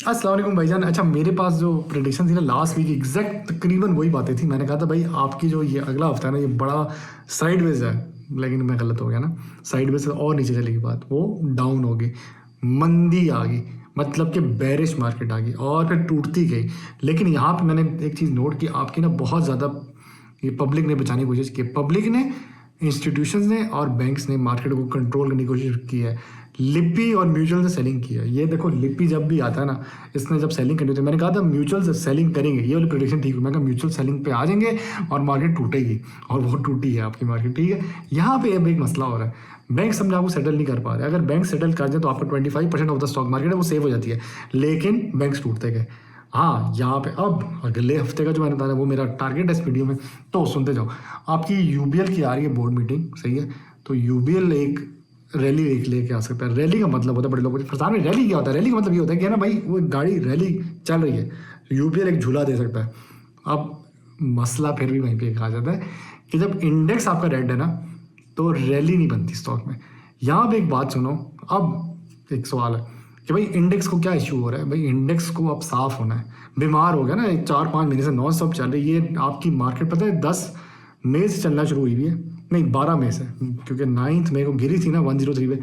अस्सलाम वालेकुम भाईजान। अच्छा, मेरे पास जो प्रेडिक्शन थी ना लास्ट वीक, एग्जैक्ट तकरीबन वही बातें थी। मैंने कहा था भाई आपकी जो ये अगला हफ्ता है ना, ये बड़ा साइडवेज है, लेकिन मैं गलत हो गया ना। साइडवेज से और नीचे चलेगी बात, वो डाउन हो गई, मंदी आ गई, मतलब कि बेरिश मार्केट आ गई और फिर टूटती गई। लेकिन यहाँ पे मैंने एक चीज़ नोट की, आपकी ना बहुत ज़्यादा ये पब्लिक ने बचाने की कोशिश की। पब्लिक ने, इंस्टीट्यूशंस ने और बैंक्स ने मार्केट को कंट्रोल करने की कोशिश की है। लिपी और म्यूचुअल से सेलिंग की है। ये देखो, लिपी जब भी आता है ना, इसने जब सेलिंग करनी होती है, मैंने कहा था म्यूचुअल से सेलिंग करेंगे, ये वाली प्रेडिक्शन ठीक हुई। मैं कहा म्यूचुअल सेलिंग पे आ जाएंगे और मार्केट टूटेगी, और वो टूटी है आपकी मार्केट। ठीक है, यहाँ पे अब एक मसला हो रहा है, बैंक समझ आपको सेटल नहीं कर पा रहे। अगर बैंक सेटल कर जाए तो आपका 25% ऑफ द स्टॉक मार्केट है वो सेव हो जाती है, लेकिन बैंक्स टूटते गए। हाँ, यहाँ पे अब अगले हफ्ते का जो मैंने बताया वो मेरा टारगेट है इस वीडियो में, तो सुनते जाओ। आपकी यूबीएल की आ रही है बोर्ड मीटिंग, सही है, तो यूबीएल एक रैली लेके आ सकता है। रैली का मतलब होता है, बड़े लोगों को फरसान में रैली क्या होता है, रैली का मतलब ये होता है कि ना भाई वो गाड़ी रैली चल रही है, यूबीएल एक झूला दे सकता है। अब मसला फिर भी वहीं पे कहा जाता है कि जब इंडेक्स आपका रेड है ना, तो रैली नहीं बनती स्टॉक में। यहाँ पे एक बात सुनो, अब एक सवाल है कि भाई इंडेक्स को क्या इशू हो रहा है। भाई इंडेक्स को अब साफ होना है, बीमार हो गया ना, 4-5 महीने से नॉन स्टॉप चल रही है। ये आपकी मार्केट पता है 10 मई से चलना शुरू हुई है, नहीं 12 मई से, क्योंकि 9 मई को गिरी थी ना 103 पे,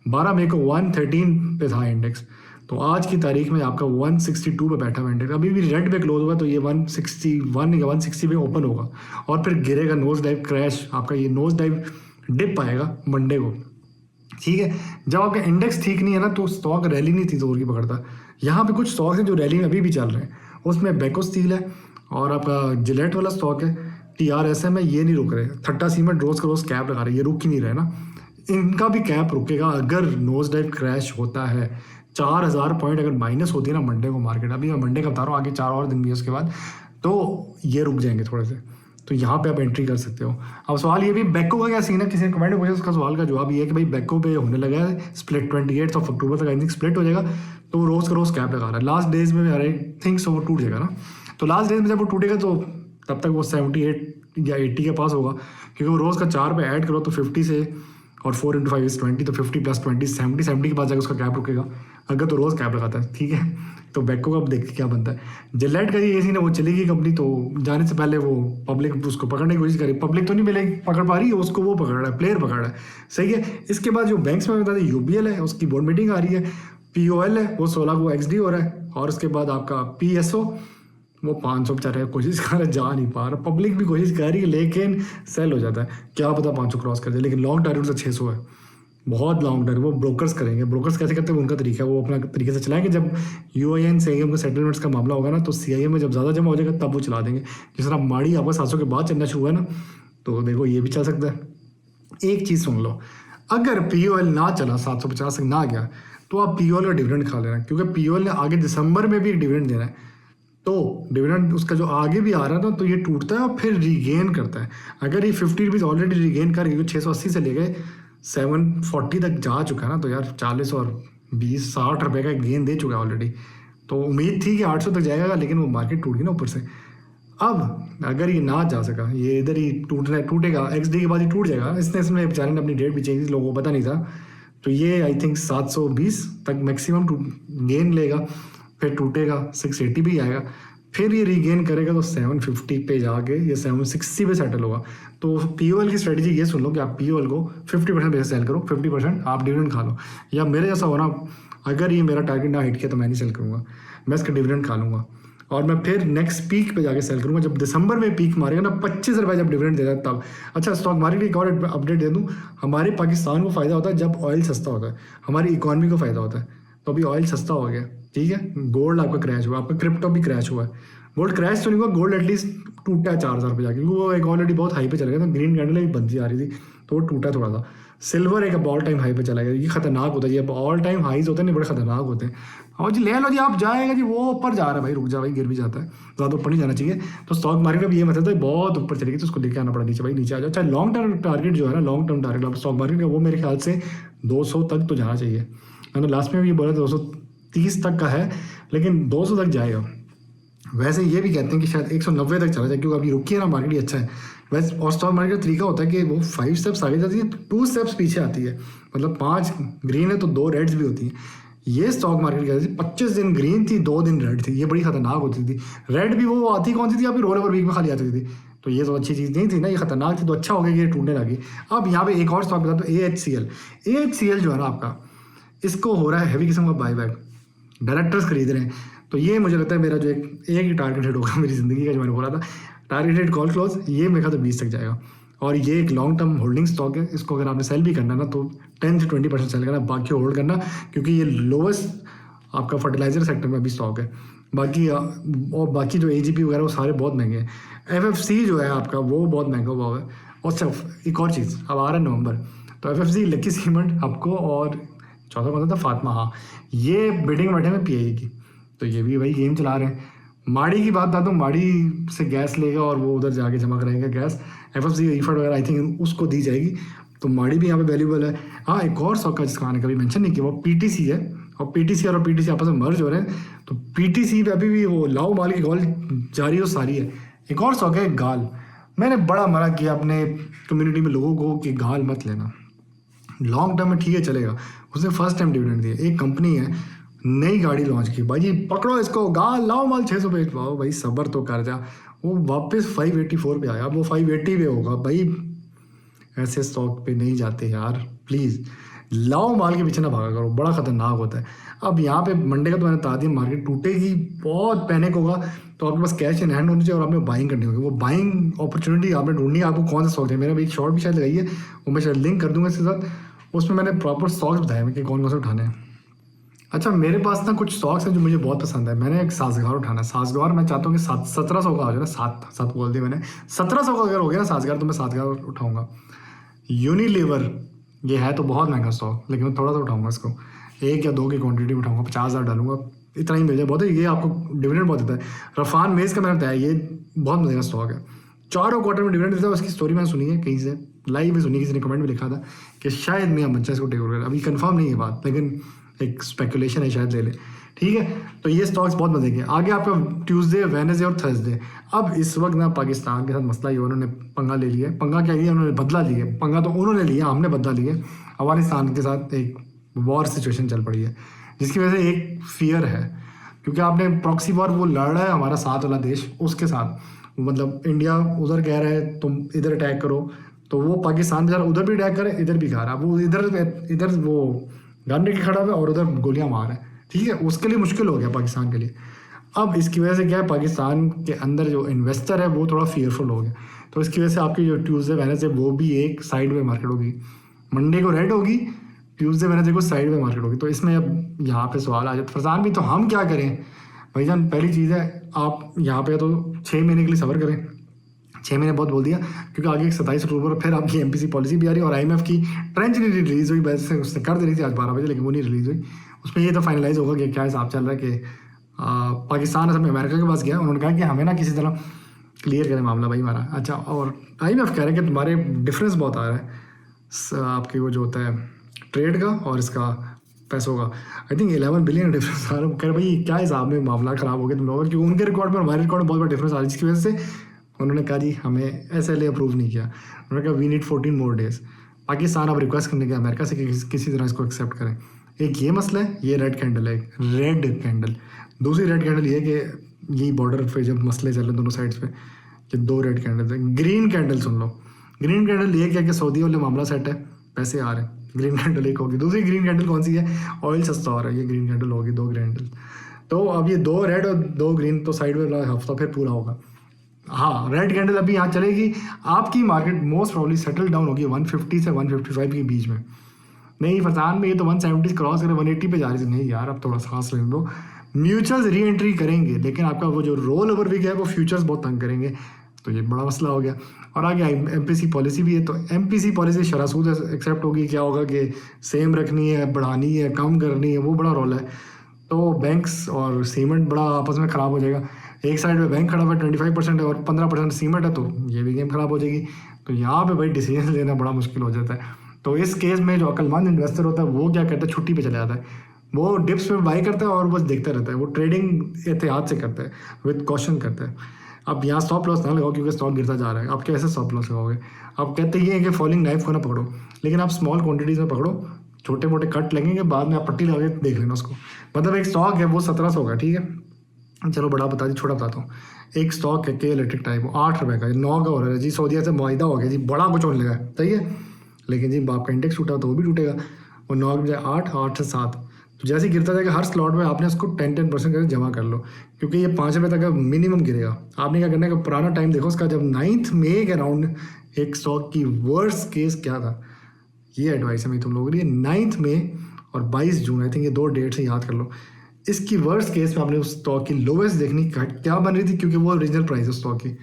12 मई को 113 पे था इंडेक्स। तो आज की तारीख में आपका 162 पे बैठा हुआ इंडेक्स, अभी भी रेड पे क्लोज होगा, तो ये 161 या 160 पे ओपन होगा और फिर गिरेगा, नोज डाइव क्रैश, आपका ये नोज डाइव डिप आएगा मंडे को। ठीक है, जब आपका इंडेक्स ठीक नहीं है ना, तो स्टॉक रैली नहीं थी जोर की पकड़ता। यहाँ पे कुछ स्टॉक्स हैं जो रैली में अभी भी चल रहे हैं, उसमें बेको स्टील है और आपका जिलेट वाला स्टॉक है, TRSM है, ये नहीं रुक रहे। थट्टा सीमेंट रोज का रोज कैप लगा रहे, ये रुक ही नहीं रहे ना, इनका भी कैप रुकेगा अगर नोज डाइव क्रैश होता है। 4000 पॉइंट अगर माइनस होती है ना मंडे को मार्केट, अभी मैं मंडे का बता रहा हूँ, आगे 4 और दिन भी है उसके बाद, तो ये रुक जाएंगे थोड़े से, तो यहाँ पे आप एंट्री कर सकते हो। अब सवाल ये भी, बेको का क्या सीन है, किसी ने कमेंट में पूछा, उसका सवाल का जवाब ये है कि भाई बेको पे होने लगा है स्प्लिट, 28 अक्टूबर तक आई थिंक स्प्लिट हो जाएगा, तो रोज का रोज कैप लगा रहा है। लास्ट डेज में आई थिंक सो वो टूट जाएगा ना, तो लास्ट डेज में जब वो टूटेगा तो तब तक वो 78 या 80 के पास होगा, क्योंकि वो रोज का 4 पे ऐड करो तो 50 से, और 4 × 5 = 20, तो 50 + 20 70 के पास जाकर उसका कैप रुकेगा अगर तो रोज कैप लगाता है। ठीक है, तो बेको का अब देखिए क्या बनता है। जिलेट का ये सीन है, वो चलेगी कंपनी, तो जाने से पहले वो पब्लिक उसको पकड़ने की कोशिश करी, पब्लिक तो नहीं मिलेगी पकड़ पा रही है उसको, वो पकड़ रहा है, प्लेयर पकड़ रहा है, सही है। इसके बाद जो बैंक्स में बता दें, यूबीएल है, उसकी बोर्ड मीटिंग आ रही है, POL है, वो 16 को XD हो रहा है, और उसके बाद आपका PSO वो 500 पे चल रहा है, कोशिश कर रहा है, जा नहीं पा रहा, पब्लिक भी कोशिश कर रही है, लेकिन सेल हो जाता है, क्या पता 500 क्रॉस कर जाए। लेकिन लॉन्ग टारगेट से 600 है, बहुत लॉन्ग टर्म, वो ब्रोकर्स करेंगे। ब्रोकर्स कैसे करते हैं, उनका तरीका है, वो अपना तरीके से चलाएंगे। जब UIN CIM का सेटलमेंट्स का मामला होगा ना, तो CIM में जब ज़्यादा जमा हो जाएगा तब वो चला देंगे। जिस तरह माड़ी आपका 700 के बाद चलना शुरू है ना, तो देखो ये भी चल सकता है। एक चीज़ सुन लो, अगर POL ना चला, 750 तक ना गया, तो आप POL का डिविडेंड खा लेना, क्योंकि POL ने आगे दिसंबर में भी एक डिविडेंड देना है, तो डिविडेंड उसका जो आगे भी आ रहा है ना, तो ये टूटता है और फिर रीगेन करता है। अगर ये 50 रुपीज़ ऑलरेडी रीगेन कर, 680 से ले गए 740 तक जा चुका है ना, तो यार 40 और 20 60 रुपये का गेन दे चुका है ऑलरेडी। तो उम्मीद थी कि 800 तक जाएगा, लेकिन वो मार्केट टूट गई ना ऊपर से। अब अगर ये ना जा सका, ये इधर ही टूटेगा, XD के बाद ही टूट जाएगा। इसमें बेचारे ने अपनी डेट भी चेंज, लोगों को पता नहीं था, तो ये आई थिंक 720 तक मैक्सिमम गेन लेगा, फिर टूटेगा 680 भी आएगा, फिर ये रीगेन करेगा तो 750 पे जाके ये 760 पे सेटल होगा। तो POL की स्ट्रेटजी ये सुन लो कि आप POL को 50% पे सेल करो, 50% आप डिविडेंड खा लो, या मेरे जैसा हो ना, अगर ये मेरा टारगेट ना हिट किया तो मैं नहीं सेल करूँगा, मैं इसका डिविडेंड खा लूँगा, और मैं फिर नेक्स्ट पीक पे जाके सेल करूँगा। जब दिसंबर में पीक मारेगा ना 25 रुपये जब डिविडेंड देता है तब। अच्छा, स्टॉक मार्केट एक और अपडेट दे दूँ, हमारे पाकिस्तान को फ़ायदा होता है जब ऑयल सस्ता होता है, हमारी इकॉनमी को फ़ायदा होता है। तो अभी ऑयल सस्ता हो गया, ठीक है, गोल्ड आपका क्रैश हुआ, आपका क्रिप्टो भी क्रैश हुआ है। गोल्ड क्रैश तो नहीं हुआ, गोल्ड एटलीस्ट टूटा है 4000 पे जाके, क्योंकि वो एक ऑलरेडी बहुत हाई पे चला गया था, ग्रीन कैंडल एक बनती आ रही थी, तो वो टूटा थोड़ा सा। सिल्वर एक ऑल टाइम हाई पे चला गया, ये खतरनाक होता है, ये ऑल टाइम हाईज होते हैं नहीं, बड़े खतरनाक होते हैं। और जी ले लो जी, आप जाएगा जी, वो ऊपर जा रहा है भाई, रुक जा भाई, गिर भी जाता है, ज़्यादा ऊपर नहीं जाना चाहिए। तो स्टॉक मार्केट में ये मतलब है बहुत ऊपर चलेगी तो उसको लेके आना पड़ा नीचे, भाई नीचे आ जाओ। अच्छा, लॉन्ग टर्म टारगेट जो है ना, long term target stock market का, वो मेरे ख्याल से 200 तक तो जाना चाहिए। मैंने लास्ट में भी ये बोला 230 तक का है, लेकिन 200 तक जाएगा। वैसे ये भी कहते हैं कि शायद 190 तक चला जाए, क्योंकि अभी रुकी है ना मार्केट, अच्छा है वैसे। और स्टॉक मार्केट का तरीका होता है कि वो 5 स्टेप्स आगे जाती है, 2 स्टेप्स पीछे आती है, मतलब 5 ग्रीन है तो 2 रेड्स भी होती हैं। ये स्टॉक मार्केट क्या थी, 25 दिन ग्रीन थी, 2 दिन रेड थी। ये बड़ी खतरनाक होती थी। रेड भी वो आती कौन सी थी, आपकी रोल ओवर वीक में खाली आती थी। तो ये तो अच्छी चीज़ नहीं थी ना, ये खतरनाक थी। तो अच्छा हो गया कि ये टूटने लगी। अब यहाँ पे एक और स्टॉक बता दो, AHCL जो है ना आपका, इसको हो रहा है हैवी किस्म का बाईबैक, डायरेक्टर्स खरीद रहे हैं। तो ये मुझे लगता है मेरा जो एक ही टारगेट हिट होगा मेरी ज़िंदगी का, जो मैंने बोला था टारगेट हिट कॉल क्लोज, ये मेरे ख्याल 20 तक जाएगा। और ये एक लॉन्ग टर्म होल्डिंग स्टॉक है। इसको अगर आपने सेल भी करना है ना तो 10 से 20% सेल करना, बाकी होल्ड करना, क्योंकि ये लोवेस्ट आपका फर्टिलाइजर सेक्टर में अभी स्टॉक है। बाकी और बाकी जो AGP वगैरह वो सारे बहुत महंगे हैं। FFC जो है आपका वो बहुत महंगा हुआ है। और सिर्फ एक और चीज़, अब आ रहा है नवंबर, तो FFC, लकी सीमेंट आपको, और चौथा कौन सा था, फातिमा, हाँ, ये बिडिंग बैठे में PI की। तो ये भी भाई गेम चला रहे हैं। माड़ी की बात बता दूँ, माड़ी से गैस लेगा और वो उधर जाके जमा कराएगा गैस। FFC रिफंड वगैरह आई थिंक उसको दी जाएगी। तो माड़ी भी यहाँ पे वैल्यूबल है। हाँ, एक और स्टॉक का जिसका मैंने कभी मेंशन नहीं किया, वो PTC है। और PTC आपस में मर्ज हो रहे हैं। तो PTC पे अभी भी वो लाओ माल की कॉल जारी हो सारी है। एक और स्टॉक है गाल। मैंने बड़ा मना किया अपने कम्युनिटी में लोगों को कि गाल मत लेना, लॉन्ग टर्म में ठीक है चलेगा। उसने फर्स्ट टाइम डिविडेंड दिया। एक कंपनी है, नई गाड़ी लॉन्च की, भाई जी पकड़ो इसको, गाल लाओ माल 600 पे पाओ, भाई सब्र तो कर जा। वो वापस 584 पे आया, अब वो 580 पे होगा। भाई ऐसे स्टॉक पे नहीं जाते यार, प्लीज़ लाओ माल के पीछे ना भागा करो, बड़ा खतरनाक होता है। अब यहाँ पे मंडे का तो मैंने बता दिया, मार्केट टूटेगी, बहुत पैनिक होगा। तो आपके पास कैश इन हैंड होनी चाहिए और आपने बाइंग करनी होगी। वो बाइंग अपॉर्चुनिटी आपने ढूंढनी है, आपको कौन सा स्टॉक है। मेरा भी एक शॉर्ट भी शायद लगाई है, वो मैं शायद लिंक कर दूंगा इसके साथ। उसमें मैंने प्रॉपर स्टॉक्स बताए हैं कि कौन कौन से उठाने हैं। अच्छा, मेरे पास ना कुछ स्टॉक्स हैं जो मुझे बहुत पसंद है। मैंने एक साजगार उठाना है। साजगार मैं चाहता हूँ कि 1700 का हो जाए ना, सात बोल दिया मैंने, 1700 का अगर हो गया ना साजगार, तो मैं साजगार उठाऊंगा। यूनिलीवर, ये है तो बहुत महंगा स्टॉक, लेकिन मैं थोड़ा सा उठाऊंगा इसको, 1 या 2 की क्वांटिटी में उठाऊंगा, 50,000 डालूंगा, इतना ही मिल जाए बहुत है। ये आपको डिविडेंड बहुत देता है। रफान मेज़ का मैंने बताया, ये बहुत महंगा स्टॉक है, 4 क्वार्टर में डिविडेंड देता है। उसकी स्टोरी मैंने सुनी है कहीं से, लाइव में सुनी, किसी ने कमेंट में लिखा था कि शायद मियां मंचा इसको टेक ओवर कर। अभी कंफर्म नहीं है बात, लेकिन एक स्पेकुलेशन है, शायद ले ले। ठीक है, तो ये स्टॉक्स बहुत मजे के। आगे आपका ट्यूसडे, वेडनेसडे और थर्सडे। अब इस वक्त ना पाकिस्तान के साथ मसला ये, उन्होंने पंगा ले लिया। पंगा क्या लिया उन्होंने, बदला लिया। पंगा तो उन्होंने लिया, हमने बदला लिया। अफगानिस्तान के साथ एक वॉर सिचुएशन चल पड़ी है, जिसकी वजह से एक फियर है, क्योंकि आपने प्रॉक्सी वॉर वो लड़ रहा है हमारा साथ वाला देश उसके साथ। मतलब इंडिया उधर कह रहा है तुम इधर अटैक करो, तो वो पाकिस्तान बेचारा उधर भी अटैक करे, इधर भी खा रहा है। वो इधर वो गन लेके खड़ा हुआ और उधर गोलियां मार रहे हैं। ठीक है, उसके लिए मुश्किल हो गया पाकिस्तान के लिए। अब इसकी वजह से क्या है, पाकिस्तान के अंदर जो इन्वेस्टर है वो थोड़ा फियरफुल हो गया। तो इसकी वजह से आपकी जो ट्यूसडे वेडनेसडे वो भी एक साइड में मार्केट होगी। मंडे को रेड होगी, ट्यूसडे वेडनेसडे को साइड में मार्केट होगी। तो इसमें अब यहाँ पे सवाल आ जाता, फरसान भी तो हम क्या करें भाईजान। पहली चीज़ है, आप यहाँ पे तो 6 महीने के लिए सफ़र करें। 6 महीने बहुत बोल दिया, क्योंकि आगे 27 अक्टूबर फिर आपकी MPC पॉलिसी भी आ रही है। और IMF की ट्रेंच नहीं रिलीज़ हुई, वैसे उसने कर दे रही थी आज 12 बजे, लेकिन वो नहीं रिलीज़ हुई। उसमें ये तो फाइनलाइज होगा कि क्या हिसाब चल रहा है कि पाकिस्तान असल में अमेरिका के पास गया। उन्होंने कहा कि हमें ना किसी तरह क्लियर करें मामला भाई हमारा। अच्छा, और IMF कह रहे हैं कि तुम्हारे डिफरेंस बहुत आ रहा है आपके वो जो होता है ट्रेड का और इसका पैसों का। आई थिंक 11 बिलियन डिफरेंस आ रहा है। कह रहे भाई क्या हिसाब में मामला ख़राब हो गया तुम लोगों, क्योंकि उनके रिकॉर्ड में और हमारे रिकॉर्ड में बहुत बड़ा डिफरेंस आ रहा है, जिसकी वजह से उन्होंने कहा जी हमें SLA अप्रूव नहीं किया। उन्होंने कहा we need 14 more days. Pakistan अब रिक्वेस्ट करने के अमेरिका से कि किसी तरह इसको एक्सेप्ट करें। एक ये मसला है, ये रेड कैंडल है, रेड कैंडल। दूसरी रेड कैंडल ये है कि यही बॉर्डर पे जब मसले चल रहे दोनों साइड्स पे, कि 2 रेड कैंडल है। ग्रीन कैंडल सुन लो, ग्रीन कैंडल ये क्या कि सऊदी वाले मामला सेट है, पैसे आ रहे हैं, ग्रीन कैंडल एक होगी। दूसरी ग्रीन कैंडल कौन सी है, ऑयल सस्ता हो रहा है, ये ग्रीन कैंडल होगी, 2 कैंडल। तो अब ये 2 रेड और 2 ग्रीन, तो साइड में हफ्ता फिर पूरा होगा। हाँ, रेड कैंडल अभी यहाँ चलेगी। आपकी market most probably settle down होगी 150 से 155 के बीच में। नहीं फरसान में ये तो 170 क्रॉस करे 180 पे जा रही थी। नहीं यार, अब थोड़ा सांस लेने दो। म्यूचुअल्स री एंट्री करेंगे, लेकिन आपका वो जो रोल ओवर भी है वो फ्यूचर्स बहुत तंग करेंगे। तो ये बड़ा मसला हो गया। और आगे MPC पॉलिसी भी है, तो MPC पॉलिसी शरासूद एक्सेप्ट होगी। क्या होगा कि सेम रखनी है, बढ़ानी है, कम करनी है, वो बड़ा रोल है। तो बैंक्स और सीमेंट बड़ा आपस में ख़राब हो जाएगा। एक साइड पे बैंक खड़ा हुआ 25% है और 15% सीमेंट है, तो ये भी गेम खराब हो जाएगी। तो यहाँ पे भाई डिसीजन लेना बड़ा मुश्किल हो जाता है। तो इस केस में जो अक्लमंद इन्वेस्टर होता है वो क्या करता है, छुट्टी पे चले जाता है। वो डिप्स में बाई करता है और बस देखता रहता है। वो ट्रेडिंग एहतियात से करता है, विद कॉशन करता है। अब यहाँ स्टॉप लॉस ना लगाओ, क्योंकि स्टॉक गिरता जा रहा है। आप कैसे स्टॉप लॉस लगाओगे? आप कहते ये है कि फॉलिंग नाइफ को ना पकड़ो, लेकिन आप स्मॉल क्वांटिटीज़ में पकड़ो छोटे मोटे कट लगेंगे, बाद में आप पट्टी लगा के देख लेना उसको। मतलब एक स्टॉक है वो 1700 का, ठीक है, चलो बड़ा बता दी, छोटा बताता हूँ। एक स्टॉक है के इलेक्ट्रिक टाइप, वो 8 रुपये का, 9 का हो रहा है जी, सऊदीया से मुआहिदा हो गया जी, बड़ा कुछ होने लगा है, सही है। लेकिन जी आपका इंडेक्स टूटा तो वो भी टूटेगा, वो 9 के बजाय 8, 8 से 7, तो जैसे ही गिरता जाएगा हर स्लॉट में आपने उसको 10% करके जमा कर लो, क्योंकि ये 5 रुपये तक मिनिमम गिरेगा। आपने क्या करना है कि पुराना टाइम देखो उसका, जब 9 मई के अराउंड एक स्टॉक की वर्स्ट केस क्या था, ये एडवाइस है मेरी तुम लोगों के लिए। 9 मई और 22 जून, आई थिंक ये 2 डेट से याद कर लो। इसकी वर्स्ट केस में आपने उस स्टॉक की लोवेस्ट देखनी क्या बन रही थी, क्योंकि वो ओरिजिनल प्राइस है स्टॉक की,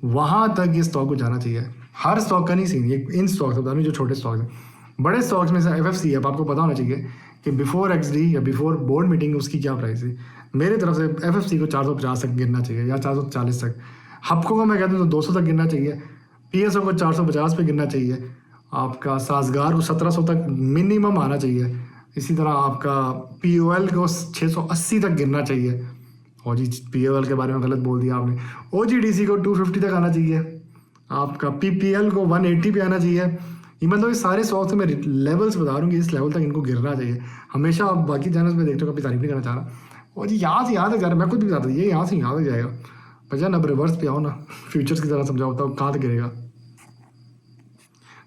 वहाँ तक ये स्टॉक को जाना चाहिए। हर स्टॉक का नहीं सीन, ये इन स्टॉक्स बता रही जो छोटे स्टॉक्स हैं। बड़े स्टॉक्स में से FFC है, आपको पता होना चाहिए कि बिफोर XD या बिफोर बोर्ड मीटिंग उसकी क्या प्राइस है। मेरी तरफ से FFC को 450 तक गिरना चाहिए या 440 तक। हपको को मैं कहता हूँ तो 200 तक गिरना चाहिए। PSO को 450 पे गिरना चाहिए। आपका साजगार को 1700 तक मिनिमम आना चाहिए। इसी तरह आपका POL को 680 तक गिरना चाहिए। और जी POL के बारे में गलत बोल दिया आपने। OGDC को 250 तक आना चाहिए। आपका PPL को 180 पे आना चाहिए। ये मतलब ये सारे स्टॉक्स में लेवल्स बता रहा हूँ कि इस लेवल तक इनको गिरना चाहिए। हमेशा आप बाकी चैनल्स में देखते हो, कभी तारीफ नहीं करना चाह रहा। और जी यहाँ से याद है जा रहा, मैं खुद भी बताता ये यहाँ से याद हो जाएगा भैया। अब रिवर्स पे आओ ना, फ्यूचर्स की तरह समझाओ, तब कहाँ तक गिरेगा।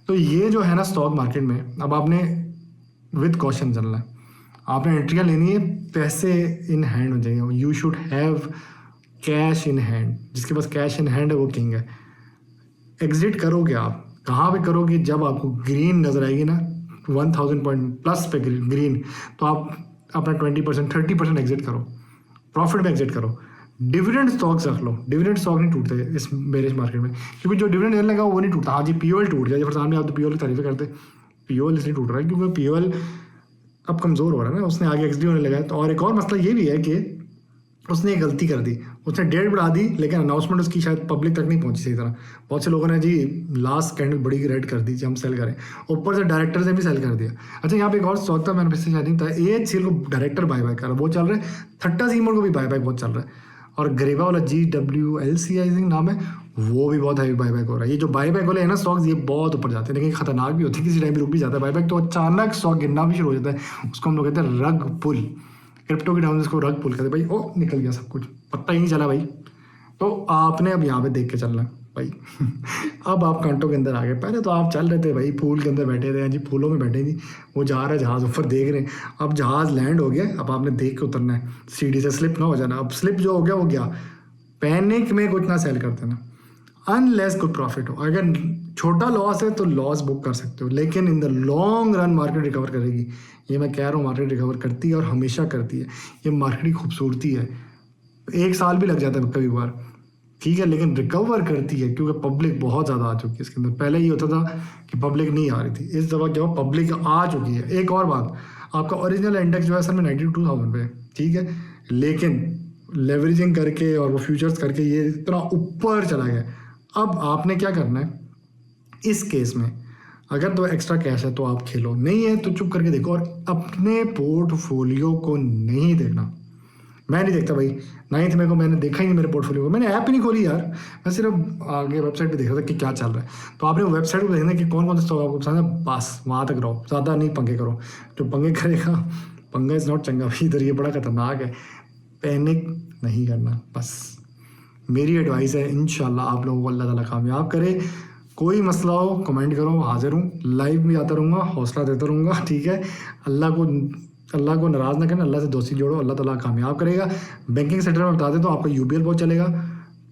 तो ये जो है ना स्टॉक मार्केट में, अब आपने विद कॉशन चलना है। आपने एंट्रियाँ लेनी है, पैसे इन हैंड हो जाएंगे। You should have cash in hand. जिसके पास कैश इन हैंड है वो किंग है। एग्जिट करोगे आप कहाँ पे करोगे, जब आपको ग्रीन नजर आएगी ना 1000 पॉइंट प्लस पे ग्रीन, तो आप अपना 20% 30% एग्जिट करो, प्रॉफिट में एग्जिट करो। डिविडेंड स्टॉक्स रख लो। डिविडेंड स्टॉक नहीं टूटते इस बेरिश मार्केट में, क्योंकि जो डिविडेंड देने लगा वो नहीं टूटता। हाँ जी POL टूट गया, फरसान में आप तो POL की तारीफें करते। POL इसलिए टूट रहा है क्योंकि POL अब कमज़ोर हो रहा है ना, उसने आगे XD होने लगा है। तो और एक और मसला ये भी है कि उसने एक गलती कर दी, उसने डेट बढ़ा दी, लेकिन अनाउंसमेंट उसकी शायद पब्लिक तक नहीं पहुंची सही तरह। बहुत से लोगों ने जी लास्ट कैंडल बड़ी रेड कर दी, हम सेल करें, ऊपर से डायरेक्टर ने भी सेल कर दिया। अच्छा यहाँ पे एक और स्टॉक था, मैंने पिछले शायद नहीं था, AHCL को डायरेक्टर बाय कर रहा है, वो चल रहा है। थट्टा सीमोड को भी बाय बहुत चल रहा है। और गरेवा वाला GWLC आई थिंक नाम है, वो भी बहुत हैवी बाय हो रहा है। ये जो बाय वाले हैं ना स्टॉक्स, ये बहुत ऊपर जाते हैं, लेकिन खतरनाक भी होती है, किसी टाइम भी रुक भी जाता है बाय। तो अचानक स्टॉक गिरना भी शुरू हो जाता है, उसको हम लोग कहते हैं रग पुल। क्रिप्टो के डाउन इसको रग पुल करते भाई, ओ निकल गया सब कुछ, पता ही नहीं चला भाई। तो आपने अब यहाँ पे देख के चलना भाई। अब आप कांटों के अंदर आ गए। पहले तो आप चल रहे थे भाई, फूल के अंदर बैठे थे जी, फूलों में बैठे नहीं, वो जा रहा है जहाज़ ऊपर देख रहे हैं। अब जहाज़ लैंड हो गया, अब आपने देख के उतरना है, सीढ़ी से स्लिप ना हो जाना। अब स्लिप जो हो गया वो गया, पैनिक में कुछ ना सेल करते ना, अनलेस कुछ प्रॉफिट हो। अगर छोटा लॉस है तो लॉस बुक कर सकते हो, लेकिन in the long run market recover करेगी। ये मैं कह रहा हूँ, मार्केट रिकवर करती है और हमेशा करती है। ये मार्केट की खूबसूरती है। 1 साल भी लग जाता है कभी बार, ठीक है, लेकिन रिकवर करती है क्योंकि पब्लिक बहुत ज़्यादा आ चुकी है इसके अंदर। पहले ये होता था कि पब्लिक नहीं आ रही थी, इस दफ़ा क्या हो, पब्लिक आ चुकी है। एक और बात, आपका ओरिजिनल इंडेक्स जो है सर में 92,000 पे, ठीक है, लेकिन लेवरेजिंग करके और वो फ्यूचर्स करके ये इतना ऊपर चला गया। अब आपने क्या करना है इस केस में, अगर तो एक्स्ट्रा कैश है तो आप खेलो, नहीं है तो चुप करके देखो और अपने पोर्टफोलियो को नहीं देखना। मैं नहीं देखता भाई, 9 मई को मैंने देखा ही नहीं मेरे पोर्टफोलियो को, मैंने ऐप ही नहीं खोली यार, मैं सिर्फ आगे वेबसाइट पे देख रहा था कि क्या चल रहा है। तो आपने वेबसाइट को देखना कि कौन कौन से स्टॉक आपको पसंद है, बस वहाँ तक रहो, ज़्यादा नहीं पंगे करो। जो पंगे करेगा, पंगा इज़ नॉट चंगा भाई, इधर ये बड़ा खतरनाक है। पैनिक नहीं करना, बस मेरी एडवाइस है। इंशाल्लाह आप लोगों को अल्लाह ताला कामयाब करे। कोई मसला हो कमेंट करो, हाजिर हूँ, लाइव भी आता रहूँगा, हौसला देता रहूँगा, ठीक है। अल्लाह को नाराज़ ना करना, अल्लाह से दोस्ती जोड़ो, अल्लाह ताला कामयाब करेगा। बैंकिंग सेक्टर में बता दें तो आपका UBL बहुत चलेगा,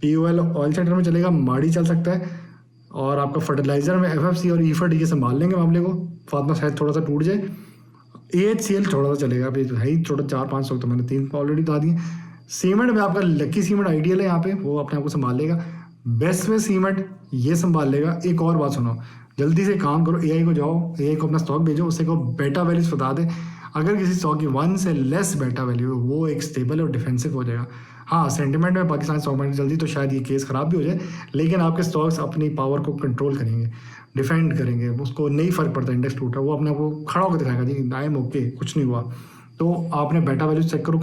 POL ऑयल सेक्टर में चलेगा, माड़ी चल सकता है, और आपका फर्टिलाइज़र में FFC और EFD ये संभाल लेंगे मामले को। फातिमा शायद थोड़ा सा टूट जाए। AHCL थोड़ा सा चलेगा, अभी है ही छोटा 4-5 स्टॉक, तो मैंने 3 ऑलरेडी बता दिए। सीमेंट में आपका लकी सीमेंट आइडियल है यहाँ पे, वो अपने आप को संभाल लेगा। बेस्ट में सीमेंट ये संभाल लेगा। एक और बात सुनो, जल्दी से काम करो, AI को जाओ, AI को अपना स्टॉक भेजो, उससे को बेटा वैल्यूज बता दे। अगर किसी स्टॉक की 1 से लेस बेटा वैल्यू है, वो एक स्टेबल और डिफेंसिव हो जाएगा। हाँ, सेंटिमेंट में पाकिस्तान स्टॉक मार्केट जल्दी तो शायद ये केस ख़राब भी हो जाए, लेकिन आपके स्टॉक्स अपनी पावर को कंट्रोल करेंगे, डिफेंड करेंगे, उसको नहीं फ़र्क पड़ता इंडेक्स टूटा, वो अपने आप को खड़ा होकर दिखाएगा जी आई एम ओके, कुछ नहीं हुआ। तो आपने बेटा वैल्यू चेक करो,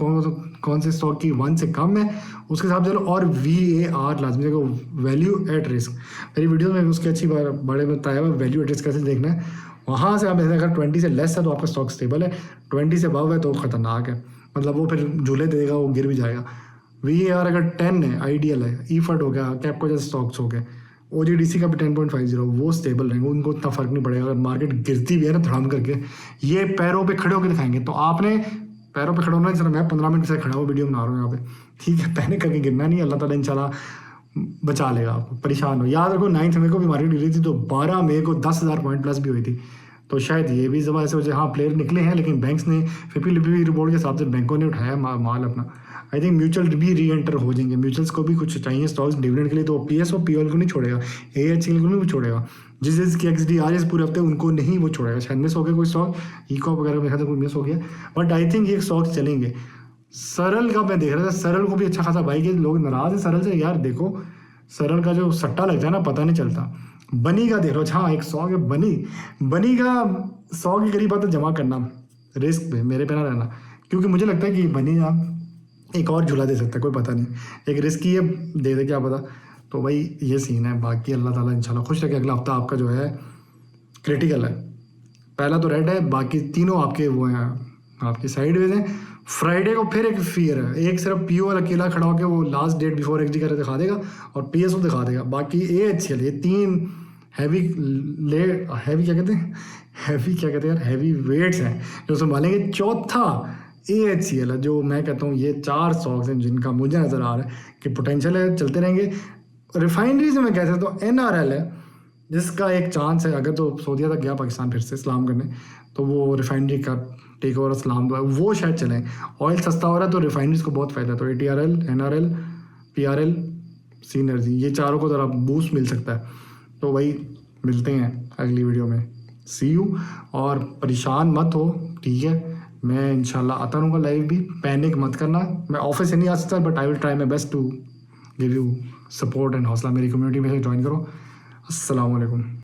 कौन से स्टॉक की 1 से कम है, उसके हिसाब से चलो। और VAR लाजमी देखो, वैल्यू एट रिस्क। मेरी वीडियो में उसकी अच्छी बड़े बताया हुआ वैल्यू एट रिस्क कैसे देखना है, वहाँ से आप अगर 20 से लेस है तो आपका स्टॉक स्टेबल है, 20 से अबव है तो ख़तरनाक है, मतलब वो फिर झूले देगा, वो गिर भी जाएगा। VAR अगर 10 है आइडियल है, ईफर्ट हो गया, कैपको जैसे स्टॉक्स हो गए, OGDC का भी 10.50 वो स्टेबल रहेंगे, उनको इतना फर्क नहीं पड़ेगा। अगर मार्केट गिरती भी है ना धड़ाम करके, ये पैरों पे खड़े होकर दिखाएंगे। तो आपने पैरों पे खड़ा होना है, चलो मैं 15 मिनट से खड़ा हुआ वीडियो बना रहा हूँ यहाँ पे, ठीक है, पैनिक करके गिरना नहीं, अल्लाह ताला इंशाल्लाह बचा लेगा आपको। परेशान हो, याद रखो 9 मई को भी मार्केट गिरी थी तो 12 मई को 10,000 पॉइंट प्लस भी हुई थी। तो शायद ये भी जब ऐसे वजह, हाँ प्लेयर निकले हैं, लेकिन बैंक्स ने 50 रिपोर्ट के हिसाब से बैंकों ने उठाया माल अपना। आई थिंक म्यूचुअल भी री एंटर हो जाएंगे, म्यूचुअल्स को भी कुछ चाहिए स्टॉक्स डिविडेंड के लिए, तो PS और POL को नहीं छोड़ेगा, AHL को नहीं छोड़ेगा, जिसकी XDR पूरे हफ्ते उनको नहीं वो छोड़ेगा। शायद मिस हो गया कोई स्टॉक, ECOP वगैरह मेरे ख्याल से कोई मिस हो गया, बट आई थिंक ये स्टॉक्स चलेंगे। सरल का मैं देख रहा था, सरल को भी अच्छा खासा भाई के लोग नाराज हैं सरल से, यार देखो सरल का जो सट्टा लगता है ना पता नहीं चलता। बनी का देख लो, हाँ एक 100 के बनी का 100 के करीब आता जमा करना, रिस्क पे मेरे पे ना रहना, क्योंकि मुझे लगता है कि बनी ना एक और झूला दे सकता है, कोई पता नहीं, एक रिस्क ही है, दे दे क्या पता। तो भाई ये सीन है, बाकी अल्लाह ताला इंशाल्लाह खुश रखे। अगला हफ्ता आपका जो है क्रिटिकल है, पहला तो रेड है, बाकी तीनों आपके वो हैं, आपकी साइडवेज हैं। फ्राइडे को फिर एक फियर है, एक सिर्फ POL अकेला खड़ा होकर वो लास्ट डेट बिफोर XD कर दिखा देगा, और PSO दिखा देगा, बाकी AHL ये 3 हैवी क्या कहते हैं, हैवी वेट्स हैं जो संभालेंगे। चौथा AHCL है, जो मैं कहता हूँ ये 4 स्टॉक्स हैं जिनका मुझे नज़र आ रहा है कि पोटेंशियल है, चलते रहेंगे। रिफाइनरी से मैं कह सकता हूँ NRL है, जिसका एक चांस है, अगर तो सऊदीया तक गया पाकिस्तान फिर से इस्लाम करने, तो वो रिफाइनरी का टेक ओवर इस्लाम वो शायद चलें। ऑयल सस्ता हो रहा है तो रिफाइनरीज को बहुत फ़ायदा है, तो ATRL, NRL, PRL, सीनर्जी, ये चारों को ज़रा बूस्ट मिल सकता है। तो वही मिलते हैं अगली वीडियो में, सी यू। और परेशान मत हो, ठीक है, मैं इंशाल्लाह आता रहूँगा लाइव भी, पैनिक मत करना। मैं ऑफिस से नहीं आ सकता, but I will try my best to give you support and हौसला। मेरी कम्युनिटी में से ज्वाइन करो। अस्सलाम वालेकुम।